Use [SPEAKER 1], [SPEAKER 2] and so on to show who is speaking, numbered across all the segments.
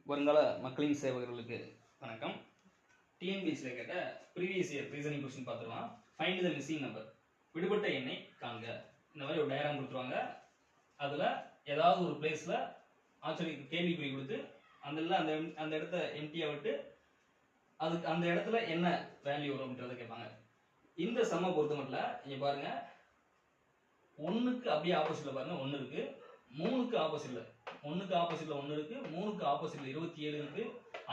[SPEAKER 1] வருங்கால மக்களின் சேவகர்களுக்கு வணக்கம். டிஎன்பிஎஸ்சியில் கேட்ட ப்ரீவியஸ் இயர் ரீசனிங் கொஸ்டின் பார்த்துருவான். ஃபைண்ட் த மிஸ்ஸிங் நம்பர், விடுபட்ட எண்ணை காண்க. இந்த மாதிரி ஒரு டயக்ராம் கொடுத்துருவாங்க. அதில் ஏதாவது ஒரு பிளேஸில் ஆக்சுவலி கேள்விக்குறி கொடுத்து அந்த இடத்த எம்டியாக விட்டு அதுக்கு அந்த இடத்துல என்ன வேல்யூ வரும் அப்படின்றத கேட்பாங்க. இந்த சம்மை பொறுத்த மட்டும் இங்கே பாருங்க, ஒன்றுக்கு அப்படியே ஆப்போசிட்ல பாருங்க, 1 இருக்கு. 3க்கு ஆப்போசிட்ல 1க்கு ஆப்போசிட்ல 1 இருக்கு. 3க்கு ஆப்போசிட்ல 27 இருக்கு.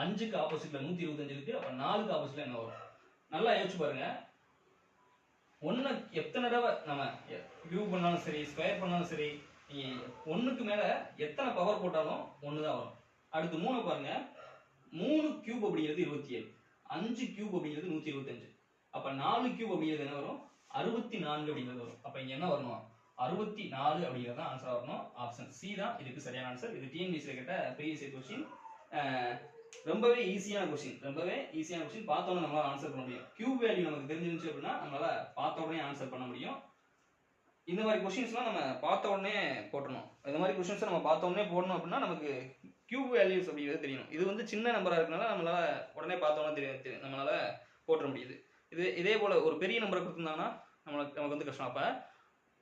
[SPEAKER 1] 5க்கு ஆப்போசிட்ல 125 இருக்கு. அப்ப 4க்கு ஆப்போசிட்ல என்ன வரும்? நல்லா யோசிச்சு பாருங்க. 1 எத்தனை தடவை நம்ம கியூப் பண்ணாலும் சரி, ஸ்கொயர் பண்ணாலும் சரி, 1க்கு மேல எத்தனை பவர் போட்டாலும் 1 தான் வரும். அடுத்து 3 பாருங்க, 3 கியூப் அப்படிங்கிறது 27, 5 கியூப் அப்படிங்கிறது 125. அப்ப 4 கியூப் அப்படிங்கிறது என்ன வரும்? 64 அப்படிங்கிறது வரும். அப்ப இங்க என்ன வரணும்? 64 அப்படிங்கிறது தான் ஆன்சர் வரணும். ஆப்ஷன் சி தான் இதுக்கு சரியான ஆன்சர். இது டிஎன்பிஎஸ்சியில் கேட்ட ப்ரீவியஸ் இயர் கொஸ்டின். ரொம்பவே ஈஸியான கொஸ்டின், பார்த்தோன்னே நம்மளால ஆன்சர் பண்ண முடியும். கியூப் வேல்யூ நமக்கு தெரிஞ்சிருந்துச்சு அப்படின்னா நம்மளால பார்த்த உடனே ஆன்சர் பண்ண முடியும். இந்த மாதிரி கொஸ்டின்ஸ்லாம் நம்ம பார்த்த உடனே போட்டணும். இந்த மாதிரி கொஸ்டின்ஸ் நம்ம பார்த்த உடனே போடணும் அப்படின்னா நமக்கு கியூப் வேல்யூஸ் அப்படிங்கிறது தெரியணும். இது வந்து சின்ன நம்பரா இருக்கனால நம்மளால உடனே பார்த்த உடனே நம்மளால போட்டுற முடியுது. இதே போல ஒரு பெரிய நம்பரை கொடுத்துருந்தாங்கன்னா நமக்கு வந்து கஷ்டம். அப்ப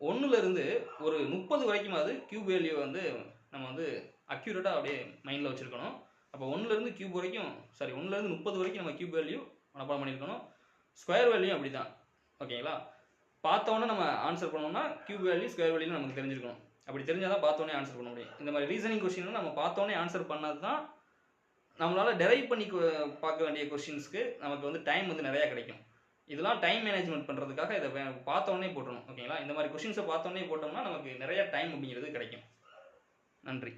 [SPEAKER 1] 1ல இருந்து ஒரு 30 வரைக்குமாவது கியூப் வேல்யூ வந்து நம்ம வந்து அக்யூரேட்டா அப்படியே மைண்ட்ல வச்சிருக்கணும். அப்போ 1ல இருந்து 30 வரைக்கும் நம்ம கியூப் வேல்யூ மனப்பாடம் பண்ணியிருக்கணும். ஸ்கொயர் வேல்யூ அப்படிதான். ஓகேங்களா? பார்த்த உடனே நம்ம ஆன்சர் பண்ணோம்னா கியூப் வேல்யூ ஸ்கொயர் வேல்யூ நமக்கு தெரிஞ்சிருக்கணும். அப்படி தெரிஞ்சாதான் பார்த்த உடனே ஆன்சர் பண்ண முடியும். இந்த மாதிரி ரீசனிங் கொஸ்டின் நம்ம பார்த்த உடனே ஆன்சர் பண்ணது தான் நம்மளால டெரைவ் பண்ணி பார்க்க வேண்டிய கொஸ்டின்ஸ்க்கு நமக்கு வந்து டைம் வந்து நிறைய கிடைக்கும். இதெல்லாம் டைம் மேனேஜ்மெண்ட் பண்ணுறதுக்காக இதை பார்த்த உடனே போட்டணும். ஓகேங்களா? இந்த மாதிரி கொஸ்டின்ஸை பார்த்த உடனே போட்டோம்னா நமக்கு நிறைய டைம் அப்படிங்கிறது கிடைக்கும். நன்றி.